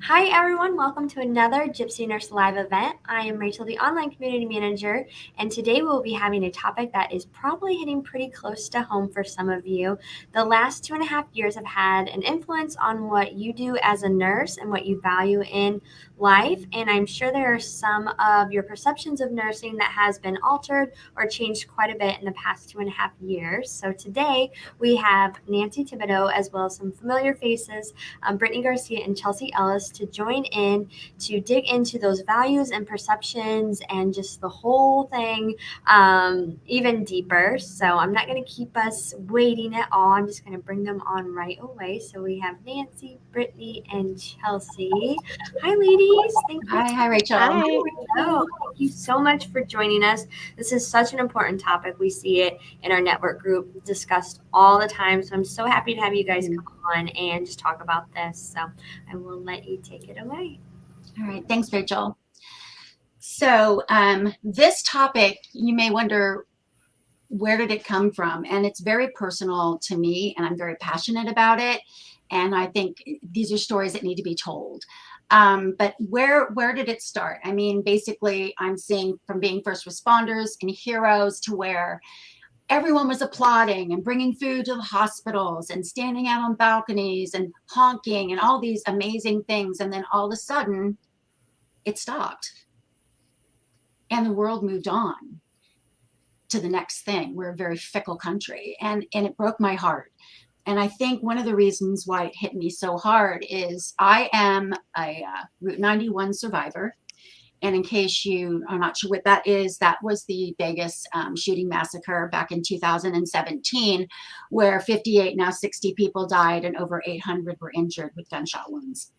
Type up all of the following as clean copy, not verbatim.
Hi everyone, welcome to another Gypsy Nurse Live event. I am Rachel, the online community manager, and today we'll be having a topic that is probably hitting pretty close to home for some of you. The last 2.5 years have had an influence on what you do as a nurse and what you value in life, and I'm sure there are some of your perceptions of nursing that has been altered or changed quite a bit in the past 2.5 years. So today we have Nancy Thibodeau as well as some familiar faces, Brittany Garcia and Chelsea Ellis, to join in to dig into those values and perceptions and just the whole thing even deeper. So I'm not going to keep us waiting at all. I'm just going to bring them on right away. So we have Nancy, Brittany, and Chelsea. Hi, ladies. Thank you. Hi, Rachel. Hi. Oh, thank you so much for joining us. This is such an important topic. We see it in our network group discussed all the time. So I'm so happy to have you guys come on and just talk about this. So I will let you take it away. All right, thanks, Rachel. So this topic, you may wonder, where did it come from? And it's very personal to me, and I'm very passionate about it. And I think these are stories that need to be told. But where did it start? I mean, basically, I'm seeing from being first responders and heroes to where everyone was applauding and bringing food to the hospitals and standing out on balconies and honking and all these amazing things. And then all of a sudden, it stopped and the world moved on to the next thing. We're a very fickle country, and it broke my heart. And I think one of the reasons why it hit me so hard is I am a Route 91 survivor. And in case you are not sure what that is, that was the Vegas shooting massacre back in 2017, where 58, now 60 people died and over 800 were injured with gunshot wounds.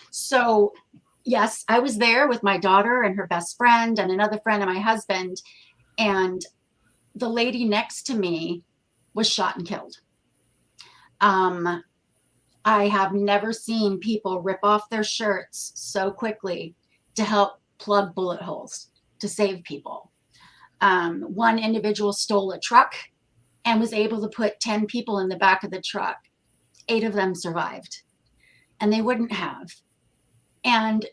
So yes, I was there with my daughter and her best friend and another friend and my husband. And the lady next to me was shot and killed. I have never seen people rip off their shirts so quickly to help plug bullet holes to save people. One individual stole a truck and was able to put 10 people in the back of the truck. 8 of them survived, and they wouldn't have. And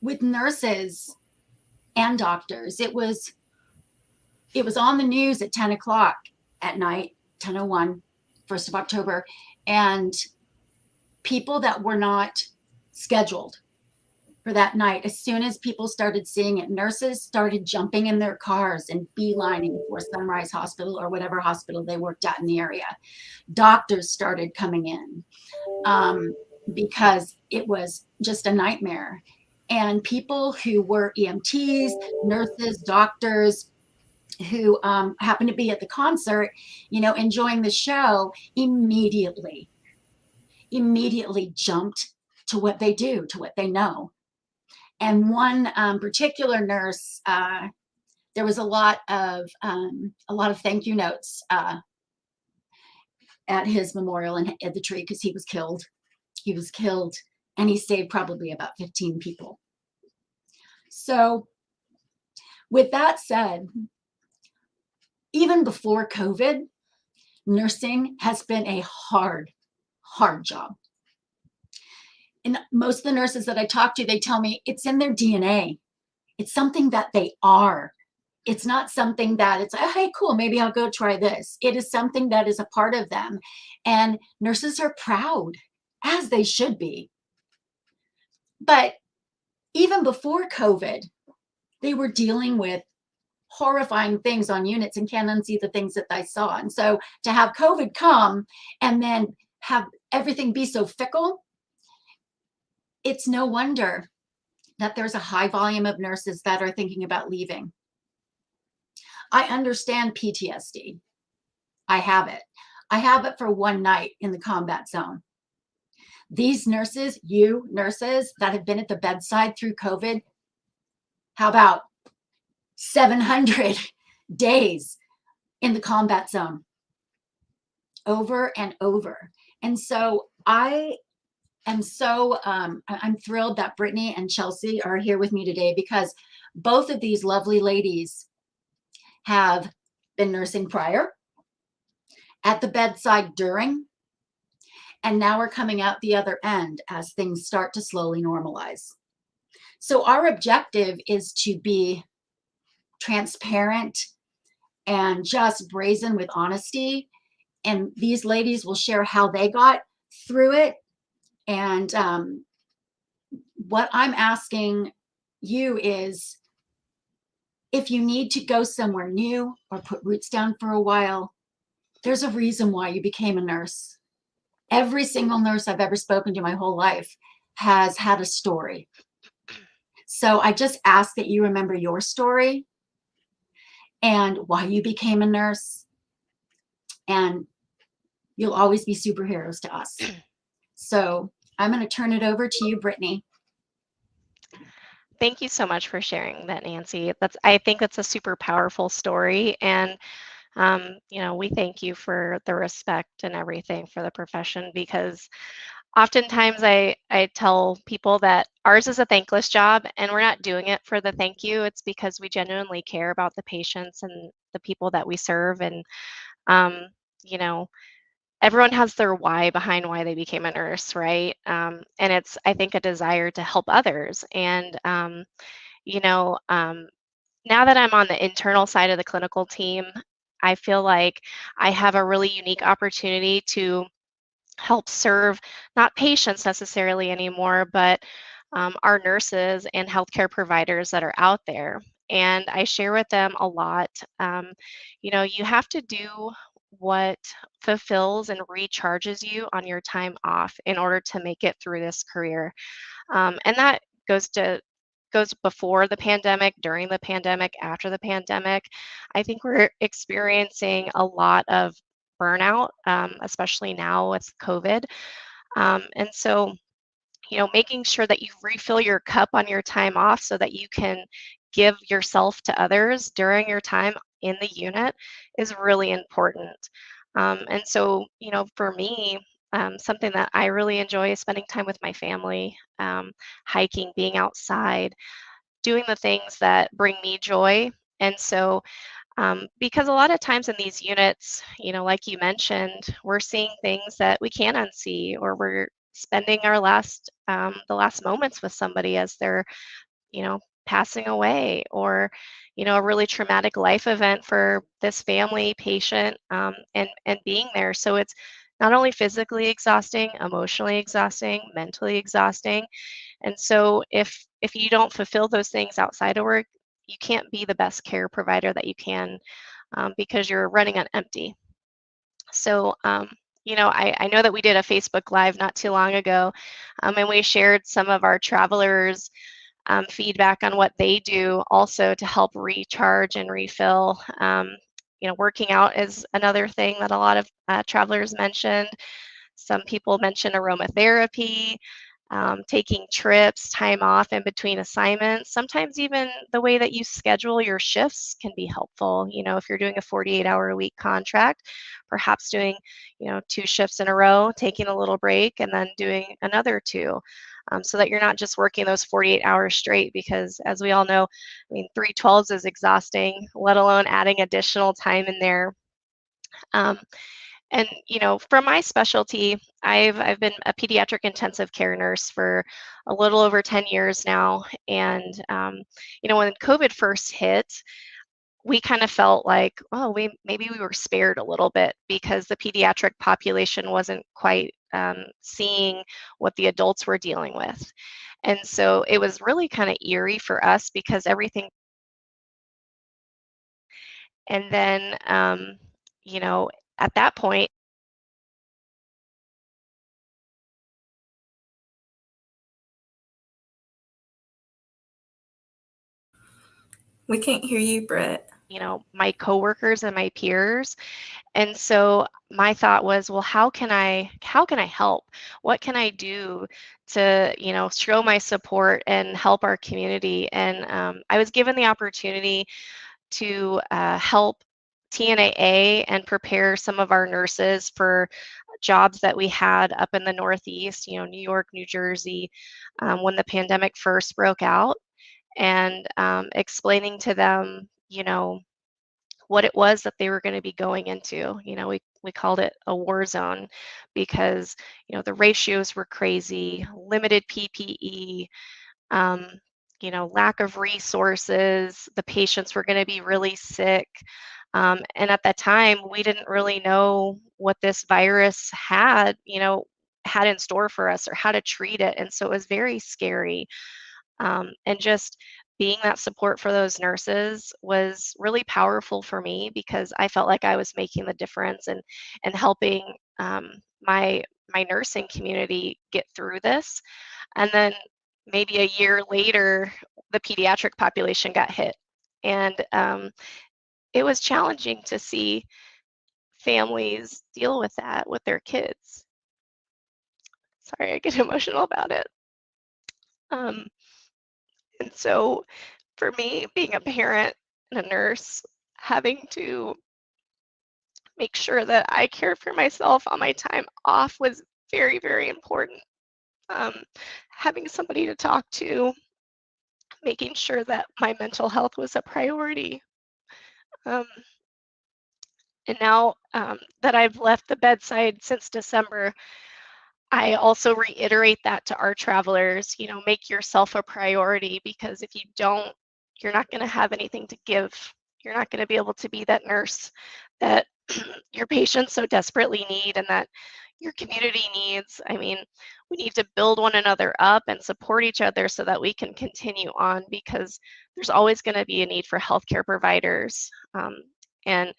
with nurses and doctors, it was on the news at 10 o'clock at night, 10:01, 1st of October, and people that were not scheduled for that night, as soon as people started seeing it, nurses started jumping in their cars and beelining for Sunrise Hospital or whatever hospital they worked at in the area. Doctors started coming in because it was just a nightmare. And people who were EMTs, nurses, doctors, who happened to be at the concert, enjoying the show, immediately jumped to what they do, to what they know. And one particular nurse, there was a lot of thank you notes at his memorial and at the tree, because he was killed. He was killed, and he saved probably about 15 people. So with that said, even before COVID, nursing has been a hard job. And most of the nurses that I talk to, they tell me it's in their DNA. It's something that they are. It's not something that it's, oh, hey, cool, maybe I'll go try this. It is something that is a part of them. And nurses are proud, as they should be. But even before COVID, they were dealing with horrifying things on units and can't unsee the things that I saw. And so to have COVID come and then have everything be so fickle, it's no wonder that there's a high volume of nurses that are thinking about leaving. I understand PTSD. I have it. I have it for one night in the combat zone. These nurses, you nurses that have been at the bedside through COVID, how about 700 days in the combat zone over and over? And so I'm thrilled that Brittany and Chelsea are here with me today, because both of these lovely ladies have been nursing prior, at the bedside during, And now we're coming out the other end as things start to slowly normalize. So our objective is to be transparent and just brazen with honesty. And these ladies will share how they got through it. And what I'm asking you is, if you need to go somewhere new or put roots down for a while, there's a reason why you became a nurse. Every single nurse I've ever spoken to my whole life has had a story. So I just ask that you remember your story and why you became a nurse, and you'll always be superheroes to us. So I'm going to turn it over to you, Brittany. Thank you so much for sharing that, Nancy. I think that's a super powerful story, and we thank you for the respect and everything for the profession, because oftentimes I tell people that ours is a thankless job, and we're not doing it for the thank you. It's because we genuinely care about the patients and the people that we serve, and um, you know, everyone has their why behind why they became a nurse, right? And it's, I think, a desire to help others. And you know, um, now that I'm on the internal side of the clinical team, I feel like I have a really unique opportunity to help serve not patients necessarily anymore, but our nurses and healthcare providers that are out there. And I share with them a lot. You have to do what fulfills and recharges you on your time off in order to make it through this career. And that goes before the pandemic, during the pandemic, after the pandemic. I think we're experiencing a lot of burnout, especially now with COVID. And so, making sure that you refill your cup on your time off so that you can give yourself to others during your time in the unit is really important. And so, for me, something that I really enjoy is spending time with my family, hiking, being outside, doing the things that bring me joy. And so, because a lot of times in these units, like you mentioned, we're seeing things that we can't unsee, or we're spending the last moments with somebody as they're, passing away, or, a really traumatic life event for this family, patient, and being there. So it's not only physically exhausting, emotionally exhausting, mentally exhausting. And so if you don't fulfill those things outside of work, you can't be the best care provider that you can, because you're running on empty. So, I know that we did a Facebook Live not too long ago, and we shared some of our travelers' feedback on what they do also to help recharge and refill. Working out is another thing that a lot of travelers mentioned. Some people mention aromatherapy, taking trips, time off in between assignments. Sometimes even the way that you schedule your shifts can be helpful. If you're doing a 48-hour-a-week contract, perhaps doing, 2 shifts in a row, taking a little break, and then doing another 2. So that you're not just working those 48 hours straight, because as we all know, 312s is exhausting, let alone adding additional time in there. Um, and from my specialty, I've been a pediatric intensive care nurse for a little over 10 years now. And when COVID first hit, we kind of felt like, oh, we were spared a little bit, because the pediatric population wasn't quite seeing what the adults were dealing with. And so it was really kind of eerie for us, because everything. And then, you know, at that point, We can't hear you, Brett. my coworkers and my peers. And so my thought was, well, how can I help? What can I do to, show my support and help our community? And I was given the opportunity to help TNAA and prepare some of our nurses for jobs that we had up in the Northeast, New York, New Jersey, when the pandemic first broke out, and explaining to them, what it was that they were going to be going into. We we called it a war zone because, the ratios were crazy, limited PPE, um, lack of resources, the patients were going to be really sick. And at that time, we didn't really know what this virus had in store for us or how to treat it. And so it was very scary. And just being that support for those nurses was really powerful for me because I felt like I was making the difference and helping my nursing community get through this. And then maybe a year later, the pediatric population got hit. And it was challenging to see families deal with that with their kids. Sorry, I get emotional about it. Um, and so for me, being a parent and a nurse, having to make sure that I cared for myself on my time off was very, very important. Um, Having somebody to talk to, making sure that my mental health was a priority. Um, and now that I've left the bedside since December, I also reiterate that to our travelers, make yourself a priority because if you don't, you're not going to have anything to give. You're not going to be able to be that nurse that your patients so desperately need and that your community needs. I mean, we need to build one another up and support each other so that we can continue on because there's always going to be a need for healthcare providers. And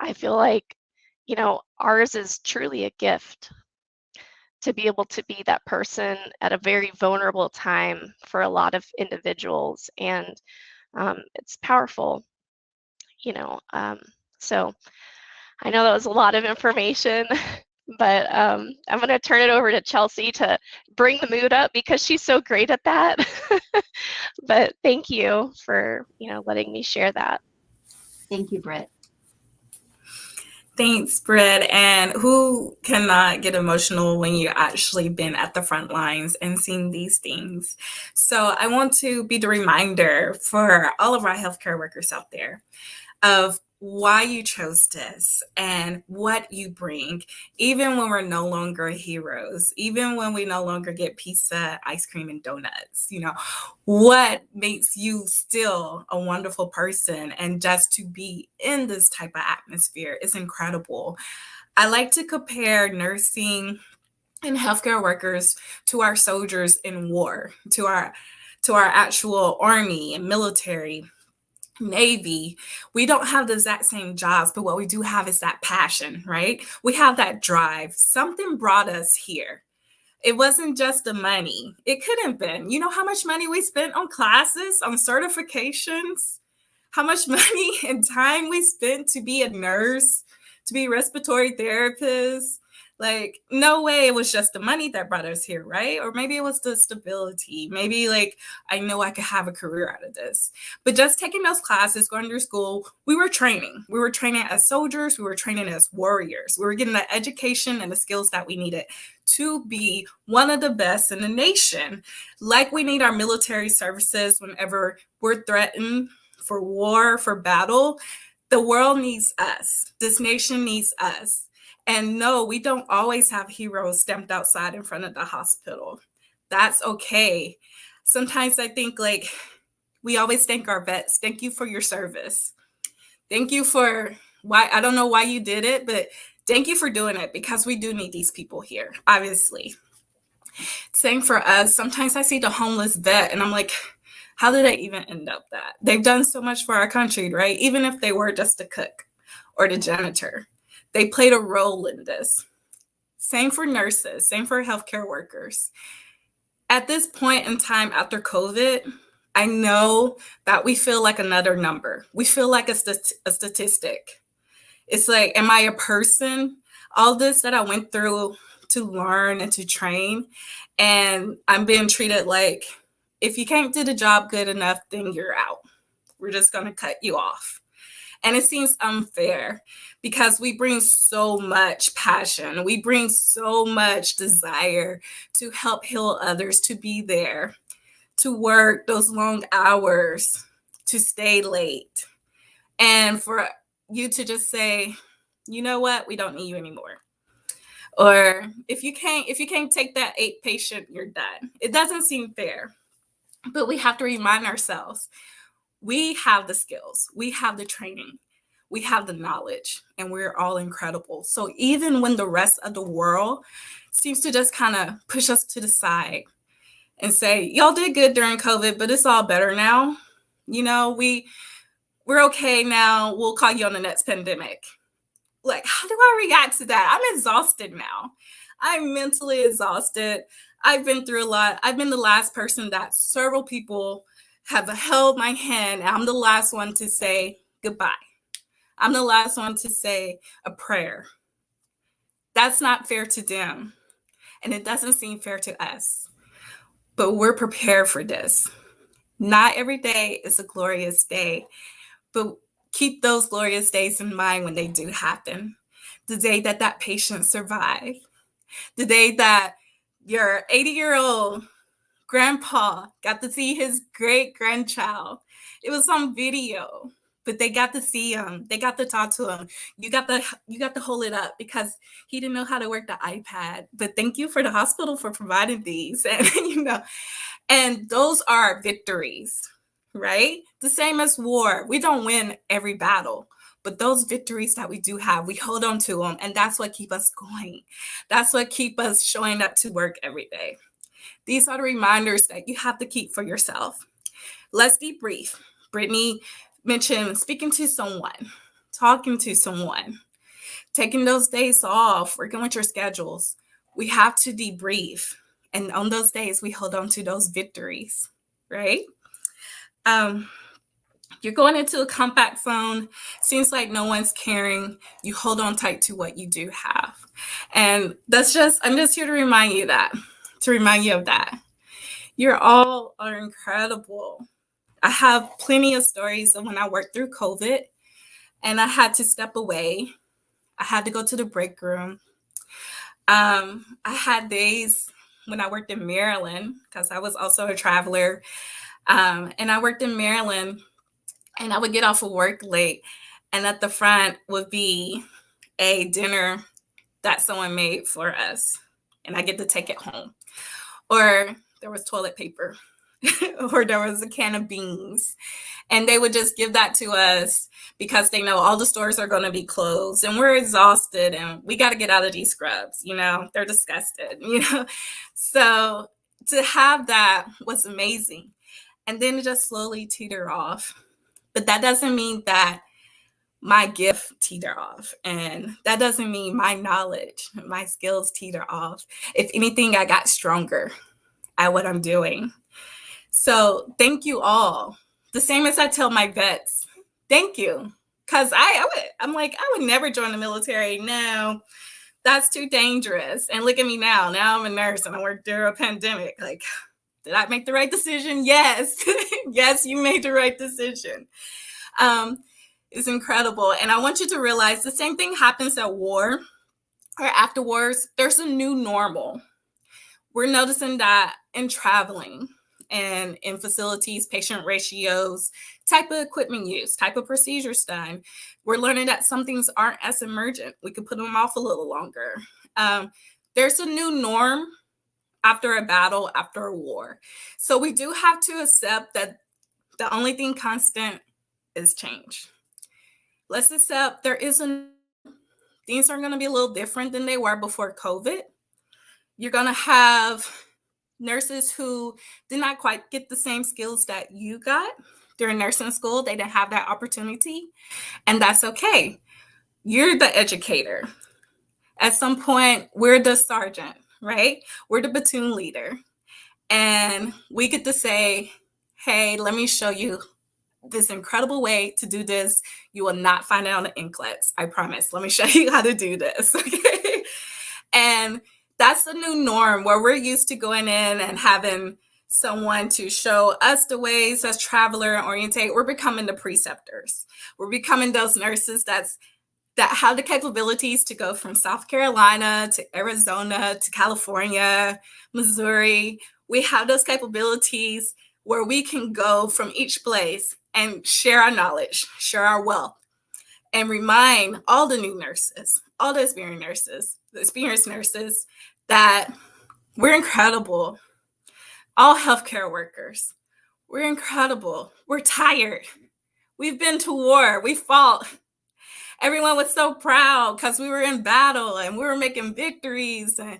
I feel like, ours is truly a gift to be able to be that person at a very vulnerable time for a lot of individuals. And it's powerful, you know. So I know that was a lot of information, but I'm going to turn it over to Chelsea to bring the mood up because she's so great at that. But thank you for, letting me share that. Thank you, Britt. Thanks, Britt. And who cannot get emotional when you actually been at the front lines and seen these things? So I want to be the reminder for all of our healthcare workers out there of why you chose this and what you bring, even when we're no longer heroes, even when we no longer get pizza, ice cream, and donuts. What makes you still a wonderful person, and just to be in this type of atmosphere is incredible. I like to compare nursing and healthcare workers to our soldiers in war, to our actual army and military, Navy. We don't have the exact same jobs, but what we do have is that passion, right? We have that drive. Something brought us here. It wasn't just the money. It could have been. You know how much money we spent on classes, on certifications? How much money and time we spent to be a nurse, to be a respiratory therapist? Like, no way it was just the money that brought us here, right? Or maybe it was the stability. Maybe I know I could have a career out of this. But just taking those classes, going through school, we were training. We were training as soldiers. We were training as warriors. We were getting the education and the skills that we needed to be one of the best in the nation. Like we need our military services whenever we're threatened for war, for battle. The world needs us. This nation needs us. And no, we don't always have heroes stamped outside in front of the hospital. That's okay. Sometimes I think we always thank our vets. Thank you for your service. Thank you for I don't know why you did it, but thank you for doing it because we do need these people here, obviously. Same for us. Sometimes I see the homeless vet and I'm like, how did they even end up that? They've done so much for our country, right? Even if they were just a cook or the janitor. They played a role in this. Same for nurses, same for healthcare workers. At this point in time after COVID, I know that we feel like another number. We feel like a statistic. It's like, am I a person? All this that I went through to learn and to train, and I'm being treated like, if you can't do the job good enough, then you're out. We're just going to cut you off. And it seems unfair because we bring so much passion. We bring so much desire to help heal others, to be there, to work those long hours, to stay late. And for you to just say, you know what? We don't need you anymore. Or if you can't take that 8 patient, you're done. It doesn't seem fair. But we have to remind ourselves, we have the skills, we have the training, we have the knowledge, and we're all incredible. So even when the rest of the world seems to just kind of push us to the side and say, y'all did good during COVID, but it's all better now. You know, we're okay now. We'll call you on the next pandemic. Like, how do I react to that? I'm exhausted now. I'm mentally exhausted. I've been through a lot. I've been the last person that several people have held my hand. I'm the last one to say goodbye. I'm the last one to say a prayer. That's not fair to them. And it doesn't seem fair to us. But we're prepared for this. Not every day is a glorious day, but keep those glorious days in mind when they do happen. The day that that patient survived. The day that your 80-year-old grandpa got to see his great-grandchild. It was on video, but they got to see him. They got to talk to him. You got to hold it up because he didn't know how to work the iPad. But thank you for the hospital for providing these. And, and those are victories, right? The same as war. We don't win every battle. But those victories that we do have, we hold on to them. And that's what keep us going. That's what keep us showing up to work every day. These are the reminders that you have to keep for yourself. Let's debrief. Brittany mentioned speaking to someone, talking to someone, taking those days off, working with your schedules. We have to debrief. And on those days, we hold on to those victories, right? You're going into a compact zone. Seems like no one's caring. You hold on tight to what you do have. And I'm just here to remind you of that. You all are incredible. I have plenty of stories of when I worked through COVID and I had to step away. I had to go to the break room. I had days when I worked in Maryland because I was also a traveler. And I worked in Maryland. And I would get off of work late, and at the front would be a dinner that someone made for us, and I get to take it home. Or there was toilet paper, or there was a can of beans, and they would just give that to us because they know all the stores are going to be closed, and we're exhausted, and we got to get out of these scrubs. They're disgusted. So to have that was amazing, and then it just slowly teeter off. But that doesn't mean that my gift teeter off. And that doesn't mean my knowledge, my skills teeter off. If anything, I got stronger at what I'm doing. So thank you all. The same as I tell my vets, thank you. Because I'm like, I would never join the military. No, that's too dangerous. And look at me now. Now I'm a nurse and I work through a pandemic. Like, did I make the right decision? Yes. Yes, you made the right decision. It's incredible. And I want you to realize the same thing happens at war or afterwards. There's a new normal. We're noticing that in traveling and in facilities, patient ratios, type of equipment use, type of procedures done. We're learning that some things aren't as emergent. We could put them off a little longer. There's a new norm after a battle, after a war. So we do have to accept that the only thing constant is change. Let's accept things are going to be a little different than they were before COVID. You're going to have nurses who did not quite get the same skills that you got during nursing school. They didn't have that opportunity, and that's okay. You're the educator. At some point, we're the sergeant, right? We're the platoon leader. And we get to say, hey, let me show you this incredible way to do this. You will not find it on the inklets. I promise. Let me show you how to do this. Okay. And that's the new norm where we're used to going in and having someone to show us the ways as traveler and orientate. We're becoming the preceptors. We're becoming those nurses that have the capabilities to go from South Carolina to Arizona to California, Missouri. We have those capabilities where we can go from each place and share our knowledge, share our wealth. and remind all the new nurses, all the experienced nurses that we're incredible. All healthcare workers, we're incredible. We're tired. We've been to war. We fought. Everyone was so proud because we were in battle and we were making victories, and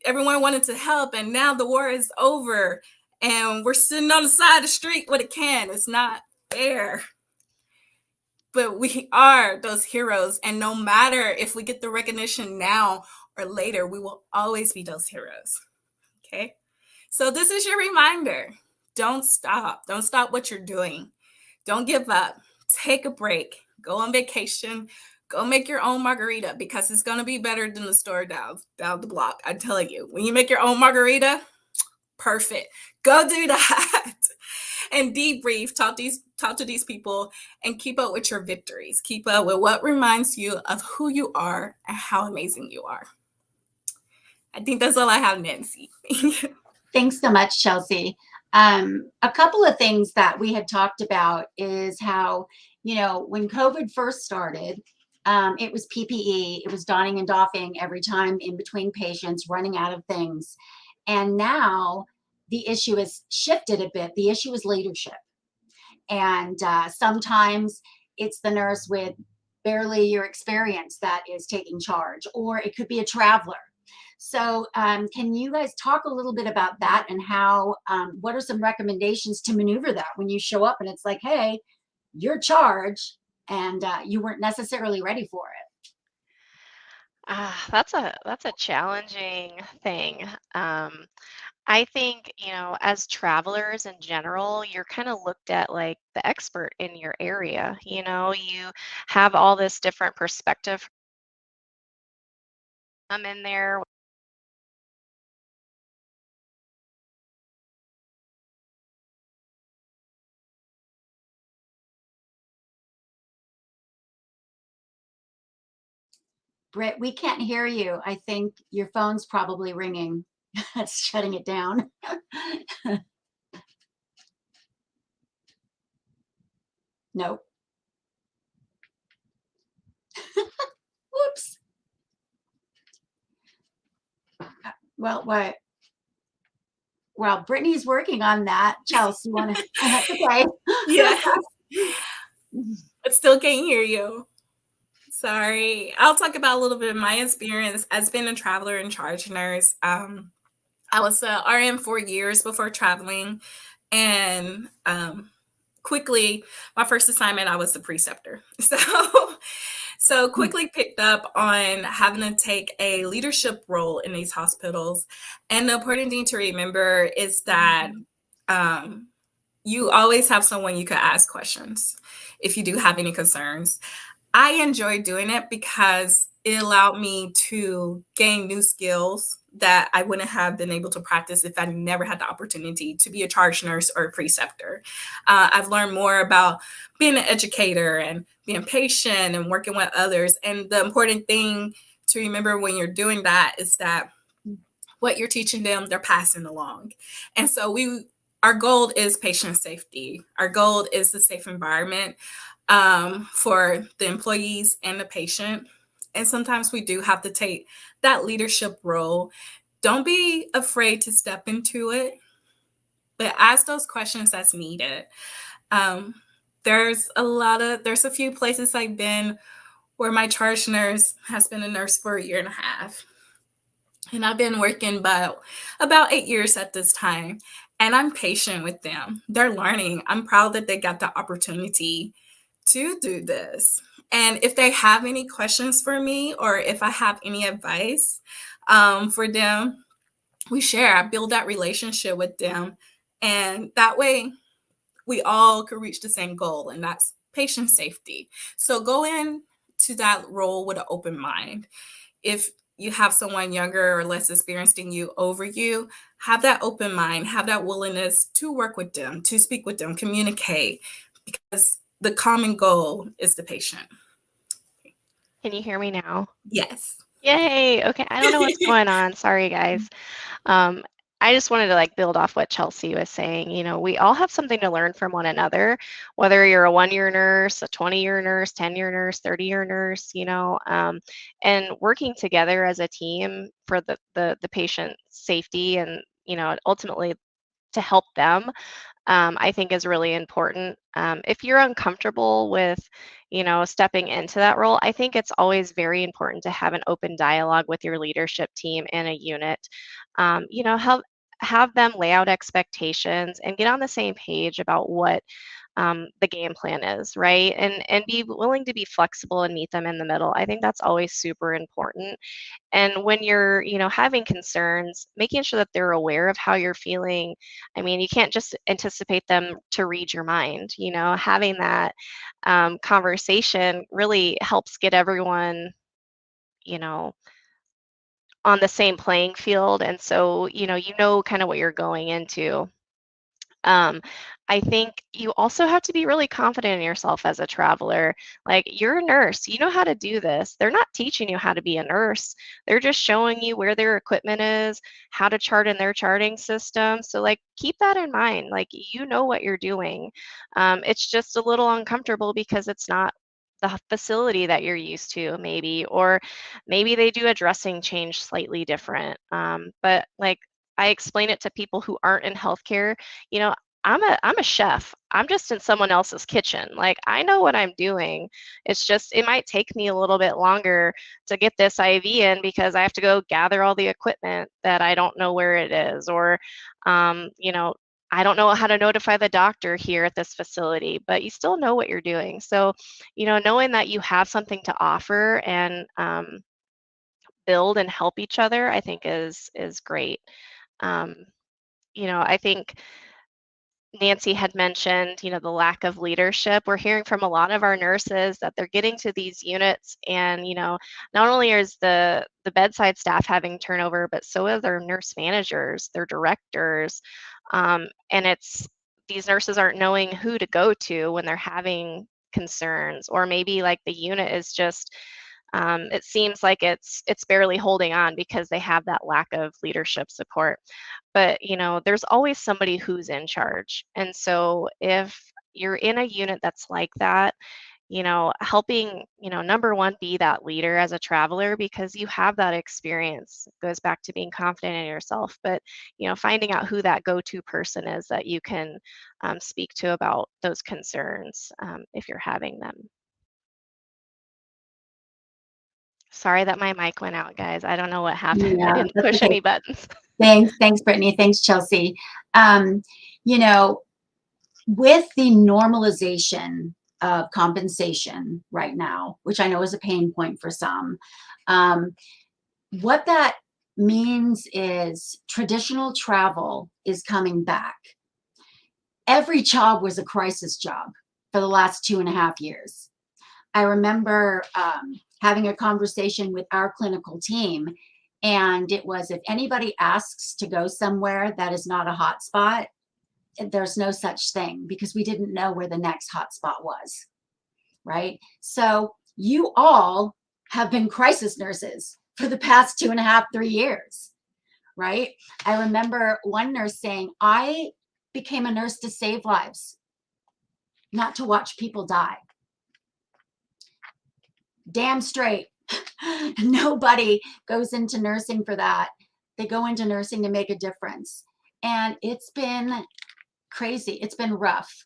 everyone wanted to help. And now the war is over and we're sitting on the side of the street with a can. It's not fair. But we are those heroes. And no matter if we get the recognition now or later, we will always be those heroes. Okay? So this is your reminder. Don't stop. Don't stop what you're doing. Don't give up. Take a break. Go on vacation. Go make your own margarita, because it's going to be better than the store down the block. I'm telling you, when you make your own margarita, perfect. Go do that. And debrief, talk to these people, and keep up with your victories. Keep up with what reminds you of who you are and how amazing you are. I think that's all I have, Nancy. Thanks so much, Chelsea. A couple of things that we had talked about is how, when COVID first started, it was PPE, it was donning and doffing every time in between patients, running out of things. And now the issue has shifted a bit. The issue is leadership. And sometimes it's the nurse with barely your experience that is taking charge, or it could be a traveler. So can you guys talk a little bit about that, and how, what are some recommendations to maneuver that when you show up and it's like, hey, you're charged, and you weren't necessarily ready for it? That's a challenging thing. I think, as travelers in general, you're kind of looked at like the expert in your area. You have all this different perspective. I'm in there. Britt, we can't hear you. I think your phone's probably ringing. That's shutting it down. Nope. Whoops. Well, what? Well, Brittany's working on that. Chelsea, you want to? Okay. Yeah. I still can't hear you. Sorry. I'll talk about a little bit of my experience as being a traveler and charge nurse. I was a RN 4 years before traveling, and quickly, my first assignment, I was the preceptor. So quickly picked up on having to take a leadership role in these hospitals. And the important thing to remember is that you always have someone you could ask questions if you do have any concerns. I enjoy doing it because it allowed me to gain new skills that I wouldn't have been able to practice if I never had the opportunity to be a charge nurse or a preceptor. I've learned more about being an educator and being patient and working with others. And the important thing to remember when you're doing that is that what you're teaching them, they're passing along. And so our goal is patient safety. Our goal is the safe environment for the employees and the patient. And sometimes we do have to take that leadership role. Don't be afraid to step into it, but ask those questions that's needed. There's a few places I've been where my charge nurse has been a nurse for 1.5 years. And I've been working about 8 years at this time. And I'm patient with them. They're learning. I'm proud that they got the opportunity to do this. And if they have any questions for me, or if I have any advice for them, we share. I build that relationship with them. And that way we all could reach the same goal, and that's patient safety. So go in to that role with an open mind. If you have someone younger or less experienced than you over you, have that open mind, have that willingness to work with them, to speak with them, communicate, because the common goal is the patient. Can you hear me now? Yes. Yay. Okay. I don't know what's going on. Sorry, guys. I just wanted to like build off what Chelsea was saying. You know, we all have something to learn from one another, whether you're a 1-year nurse, a 20-year nurse, 10-year nurse, 30-year nurse, and working together as a team for the patient's safety and, ultimately to help them, I think is really important. If you're uncomfortable with, stepping into that role, I think it's always very important to have an open dialogue with your leadership team in a unit. Have them lay out expectations and get on the same page about what the game plan is, right? And be willing to be flexible and meet them in the middle. I think that's always super important. And when you're, having concerns, making sure that they're aware of how you're feeling. I mean, you can't just anticipate them to read your mind. Having that conversation really helps get everyone, you know, on the same playing field. And so, kind of what you're going into. Um, I think you also have to be really confident in yourself as a traveler. Like, you're a nurse, you know how to do this. They're not teaching you how to be a nurse. They're just showing you where their equipment is, how to chart in their charting system. So, like, keep that in mind. Like, you know what you're doing. It's just a little uncomfortable because it's not the facility that you're used to, maybe, or maybe they do a dressing change slightly different. But like, I explain it to people who aren't in healthcare. you know I'm a chef. I'm just in someone else's kitchen. Like, I know what I'm doing. It's just it might take me a little bit longer to get this IV in because I have to go gather all the equipment that I don't know where it is, or um, you know I don't know how to notify the doctor here at this facility, but you still know what you're doing. So, knowing that you have something to offer and build and help each other, I think is great. Um, I think Nancy had mentioned, the lack of leadership. We're hearing from a lot of our nurses that they're getting to these units, and not only is the bedside staff having turnover, but so are their nurse managers, their directors, and it's these nurses aren't knowing who to go to when they're having concerns, or maybe like the unit is just it seems like it's barely holding on because they have that lack of leadership support. But there's always somebody who's in charge. And so if you're in a unit that's like that, helping, number one, be that leader as a traveler because you have that experience. It goes back to being confident in yourself, but finding out who that go-to person is that you can speak to about those concerns if you're having them. Sorry that my mic went out, guys. I don't know what happened. I Yeah, didn't that's push okay. any buttons. Thanks, Brittany. Thanks, Chelsea. You know, with the normalization of compensation right now, which I know is a pain point for some, what that means is traditional travel is coming back. Every job was a crisis job for the last 2.5 years. I remember having a conversation with our clinical team, and it was, if anybody asks to go somewhere that is not a hot spot, there's no such thing, because we didn't know where the next hot spot was, right? So you all have been crisis nurses for the past 2.5, 3 years, right? I remember one nurse saying, I became a nurse to save lives, not to watch people die. Damn straight. Nobody goes into nursing for that. They go into nursing to make a difference. And it's been crazy. It's been rough.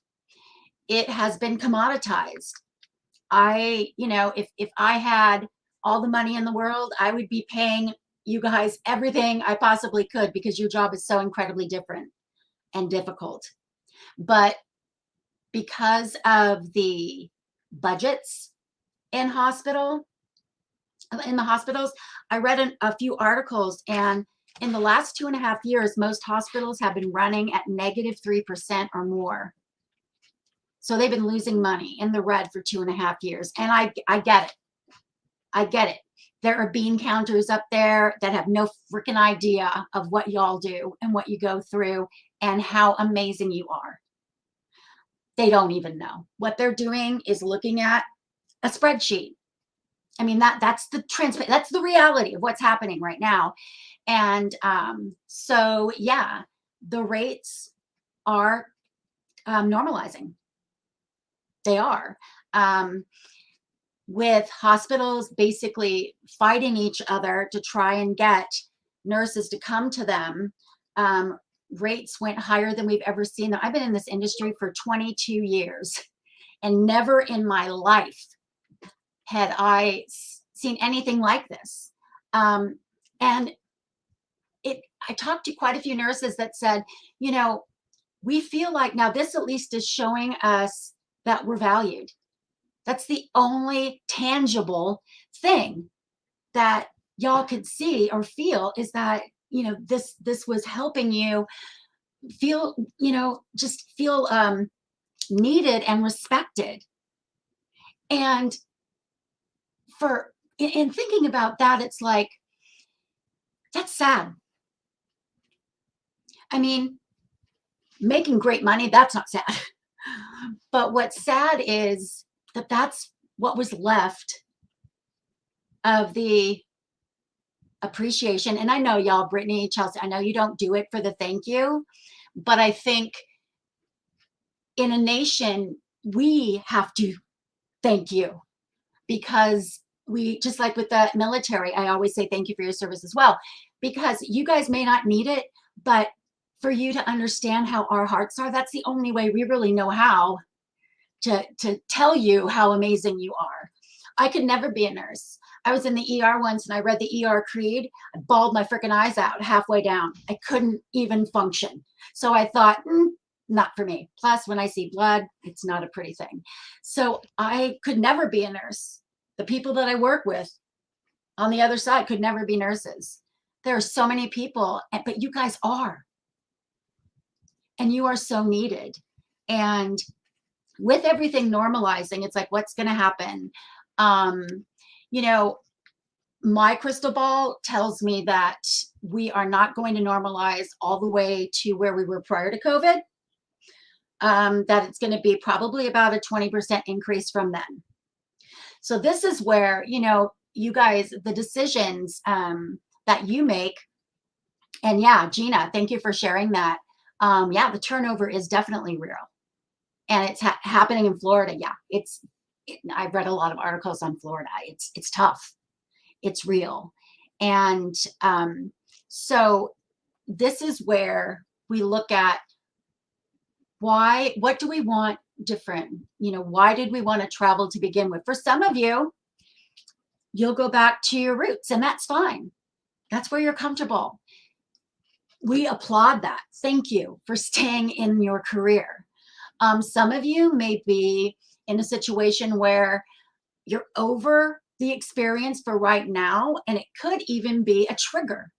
It has been commoditized. If I had all the money in the world, I would be paying you guys everything I possibly could, because your job is so incredibly different and difficult. But because of the budgets in the hospitals, I read a few articles, and in the last 2.5 years, most hospitals have been running at -3% or more. So they've been losing money in the red for 2.5 years. And I get it. I get it. There are bean counters up there that have no freaking idea of what y'all do and what you go through and how amazing you are. They don't even know. What they're doing is looking at a spreadsheet. I mean, that's the reality of what's happening right now. And so, yeah, the rates are normalizing. They are. With hospitals basically fighting each other to try and get nurses to come to them, rates went higher than we've ever seen them. I've been in this industry for 22 years, and never in my life had I seen anything like this. And I talked to quite a few nurses that said, you know, we feel like now this at least is showing us that we're valued. That's the only tangible thing that y'all could see or feel, is that, you know, this was helping you feel, you know, just feel needed and respected. And in thinking about that, it's like, that's sad. I mean, making great money, that's not sad. But what's sad is that that's what was left of the appreciation. And I know y'all, Brittany, Chelsea, I know you don't do it for the thank you, but I think in a nation, we have to thank you, because we, just like with the military, I always say thank you for your service as well, because you guys may not need it, but for you to understand how our hearts are, that's the only way we really know how to tell you how amazing you are. I could never be a nurse. I was in the ER once and I read the ER creed. I bawled my freaking eyes out halfway down. I couldn't even function. So I thought, not for me. Plus, when I see blood, it's not a pretty thing. So I could never be a nurse. The people that I work with on the other side could never be nurses. There are so many people, but you guys are. And you are so needed. And with everything normalizing, it's like, what's going to happen? You know, my crystal ball tells me that we are not going to normalize all the way to where we were prior to COVID. That it's going to be probably about a 20% increase from then. So this is where, you know, you guys, the decisions that you make, and yeah, Gina, thank you for sharing that. Yeah, the turnover is definitely real. And it's happening in Florida. Yeah, I've read a lot of articles on Florida. It's tough. It's real. And so this is where we look at what do we want different? You know, why did we want to travel to begin with? For some of you, you'll go back to your roots, and that's fine. That's where you're comfortable. We applaud that. Thank you for staying in your career. Some of you may be in a situation where you're over the experience for right now, and it could even be a trigger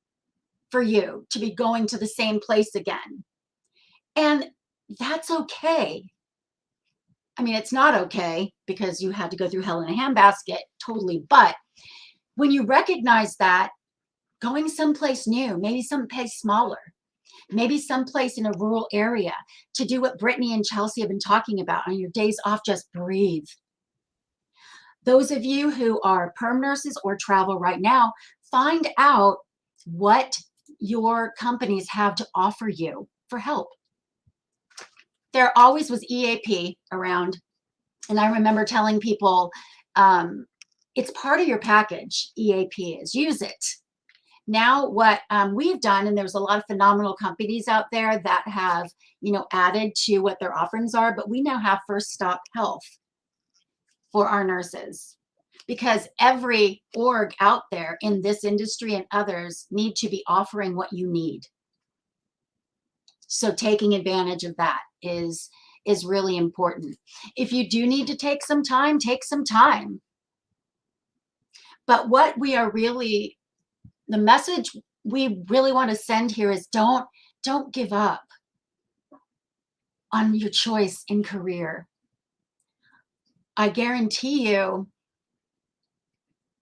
for you to be going to the same place again. And that's okay. I mean, it's not okay because you had to go through hell in a handbasket, totally. But when you recognize that, going someplace new, maybe someplace smaller, maybe someplace in a rural area, to do what Brittany and Chelsea have been talking about on your days off, just breathe. Those of you who are perm nurses or travel right now, find out what your companies have to offer you for help. There always was EAP around, and I remember telling people, it's part of your package. EAP is, use it. Now what we've done, and there's a lot of phenomenal companies out there that have, you know, added to what their offerings are, but we now have First Stop Health for our nurses, because every org out there in this industry and others need to be offering what you need. So taking advantage of that is really important. If you do need to take some time, take some time. But what we are really, the message we really want to send here is don't give up on your choice in career. I guarantee you,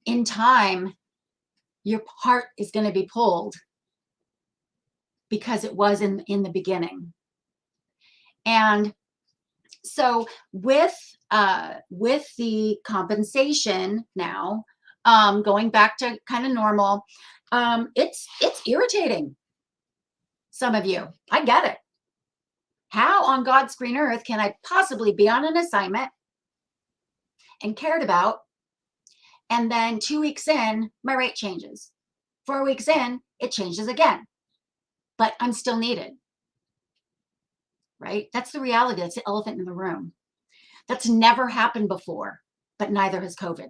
in time, your heart is going to be pulled, because it was in the beginning. And so with the compensation now, going back to kind of normal, It's irritating. Some of you, I get it. How on God's green earth can I possibly be on an assignment and cared about, and then 2 weeks in, my rate changes. 4 weeks in, it changes again, but I'm still needed, right? That's the reality. That's the elephant in the room. That's never happened before, but neither has COVID.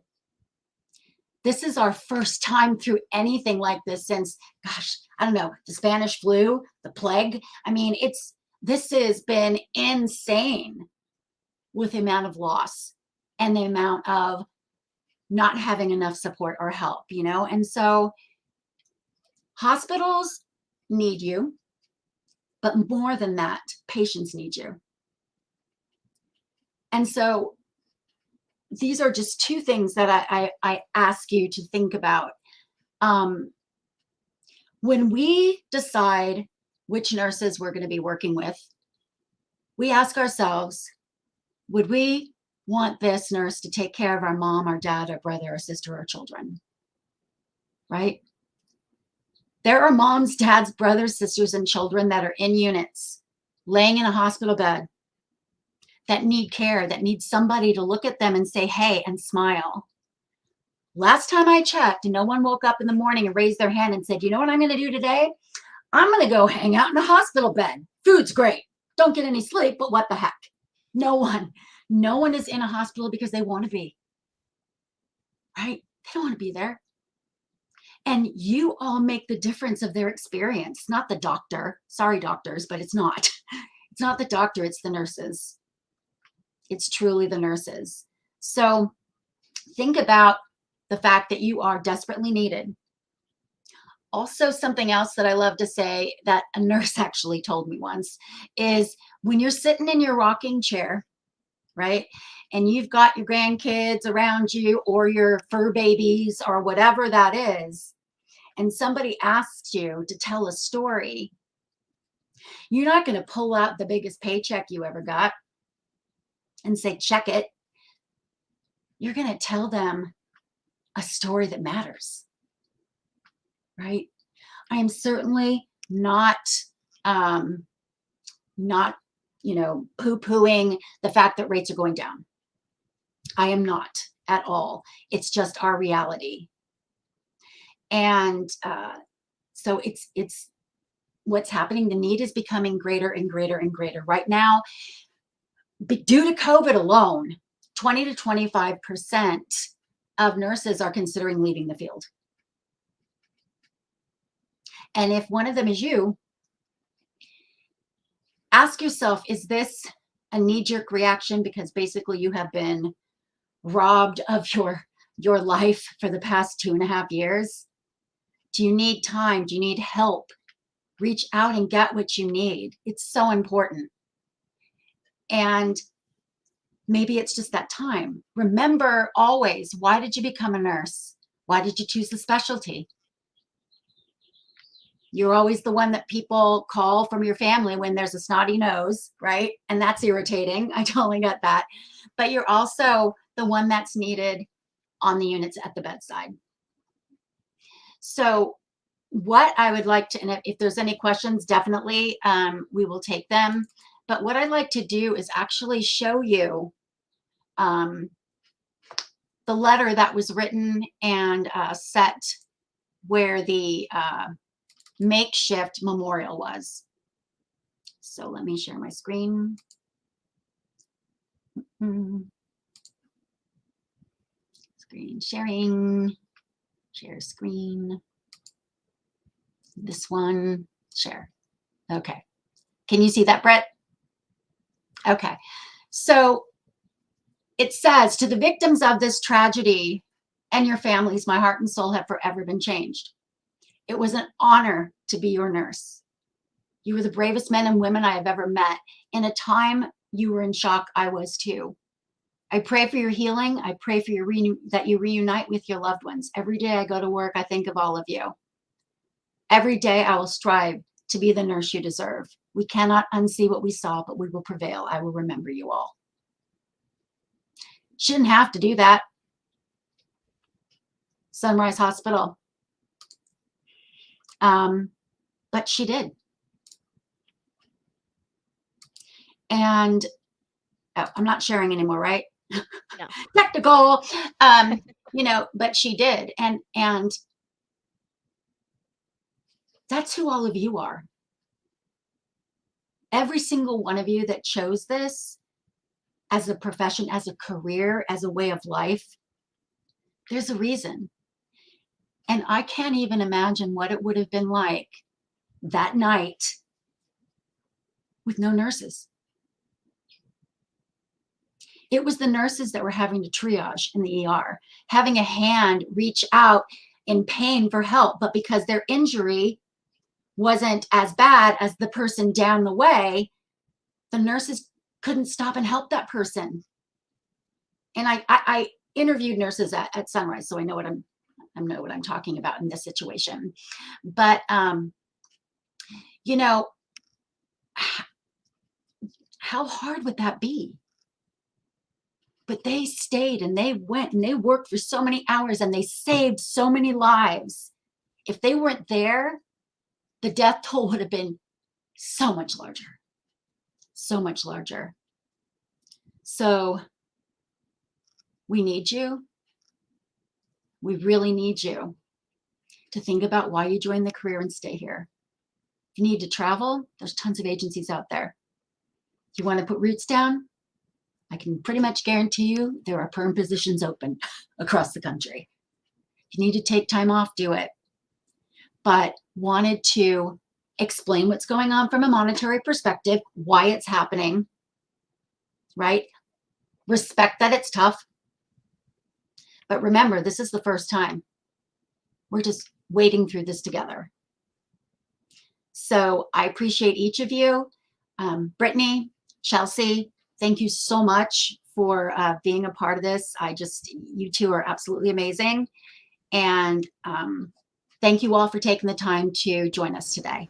This is our first time through anything like this since, gosh, I don't know, the Spanish flu, the plague. I mean, this has been insane with the amount of loss and the amount of not having enough support or help, you know? And so hospitals need you, but more than that, patients need you. And so these are just two things that I ask you to think about. When we decide which nurses we're going to be working with, we ask ourselves, would we want this nurse to take care of our mom, our dad, our brother, our sister, our children? Right? There are moms, dads, brothers, sisters, and children that are in units, laying in a hospital bed, that need care, that need somebody to look at them and say, hey, and smile. Last time I checked, no one woke up in the morning and raised their hand and said, you know what I'm going to do today? I'm going to go hang out in a hospital bed. Food's great. Don't get any sleep, but what the heck? No one is in a hospital because they want to be, right? They don't want to be there. And you all make the difference of their experience, not the doctor. Sorry, doctors, but it's not. It's not the doctor, it's the nurses. It's truly the nurses. So think about the fact that you are desperately needed. Also, something else that I love to say that a nurse actually told me once is when you're sitting in your rocking chair, right, and you've got your grandkids around you or your fur babies or whatever that is, and somebody asks you to tell a story, you're not going to pull out the biggest paycheck you ever got and say, check it. You're going to tell them a story that matters, right? I am certainly not poo-pooing the fact that rates are going down. I am not at all. It's just our reality. And so it's what's happening. The need is becoming greater and greater and greater. Right now, due to COVID alone, 20 to 25% of nurses are considering leaving the field. And if one of them is you, ask yourself, is this a knee-jerk reaction because basically you have been robbed of your life for the past 2.5 years? Do you need time? Do you need help? Reach out and get what you need. It's so important. And maybe it's just that time. Remember always, why did you become a nurse? Why did you choose the specialty? You're always the one that people call from your family when there's a snotty nose, right? And that's irritating. I totally get that. But you're also the one that's needed on the units at the bedside. So what I would like to, and if there's any questions, definitely we will take them. But what I'd like to do is actually show you the letter that was written and set where the makeshift memorial was. So let me share my screen. Screen sharing, share screen. This one, share. Okay. Can you see that, Brett? Okay. So it says, to the victims of this tragedy and your families, my heart and soul have forever been changed. It was an honor to be your nurse. You were the bravest men and women I have ever met. In a time you were in shock, I was too. I pray for your healing. I pray for that you reunite with your loved ones. Every day I go to work, I think of all of you. Every day I will strive to be the nurse you deserve. We cannot unsee what we saw, but we will prevail. I will remember you all. Shouldn't have to do that. Sunrise Hospital. But she did. And I'm not sharing anymore, right? No. Technical, but she did. And that's who all of you are. Every single one of you that chose this as a profession, as a career, as a way of life, there's a reason. And I can't even imagine what it would have been like that night with no nurses. It was the nurses that were having to triage in the ER, having a hand reach out in pain for help, but because their injury wasn't as bad as the person down the way, the nurses couldn't stop and help that person. And I interviewed nurses at Sunrise, so I know what I'm talking about in this situation. But how hard would that be? But they stayed and they went and they worked for so many hours and they saved so many lives. If they weren't there, the death toll would have been so much larger. So much larger. So we need you. We really need you to think about why you joined the career and stay here. If you need to travel, there's tons of agencies out there. If you want to put roots down, I can pretty much guarantee you there are perm positions open across the country. If you need to take time off, do it. But wanted to explain what's going on from a monetary perspective, why it's happening, right? Respect that it's tough. But remember, this is the first time. We're just wading through this together. So I appreciate each of you. Brittany, Chelsea, thank you so much for being a part of this. You two are absolutely amazing. And thank you all for taking the time to join us today.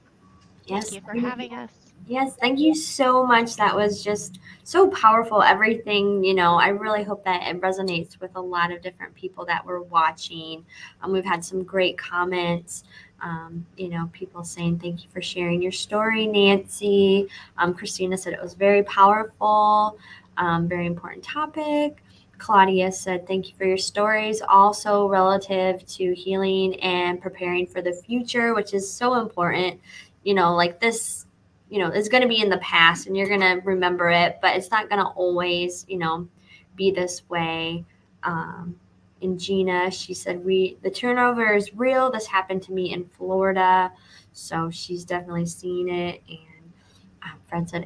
Thank you for having us. Yes, thank you so much. That was just so powerful. Everything, I really hope that it resonates with a lot of different people that were watching. We've had some great comments. People saying thank you for sharing your story, Nancy. Christina said it was very powerful, very important topic. Claudia said thank you for your stories, also relative to healing and preparing for the future, which is so important. Like this, is going to be in the past and you're going to remember it, but it's not going to always, be this way. And Gina, she said, the turnover is real. This happened to me in Florida. So she's definitely seen it. And Fred said,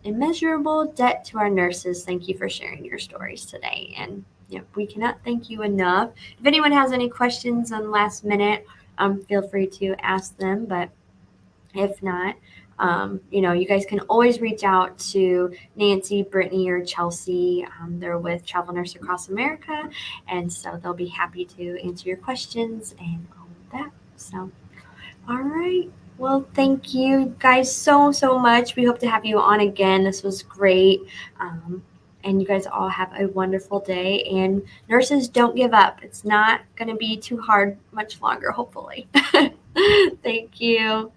immeasurable debt to our nurses. Thank you for sharing your stories today. And we cannot thank you enough. If anyone has any questions on last minute, feel free to ask them. But if not, you guys can always reach out to Nancy, Brittany, or Chelsea. They're with Travel Nurse Across America, and so they'll be happy to answer your questions and all of that. So, all right. Well, thank you guys so much. We hope to have you on again. This was great. And you guys all have a wonderful day. And nurses, don't give up. It's not going to be too hard much longer, hopefully. Thank you.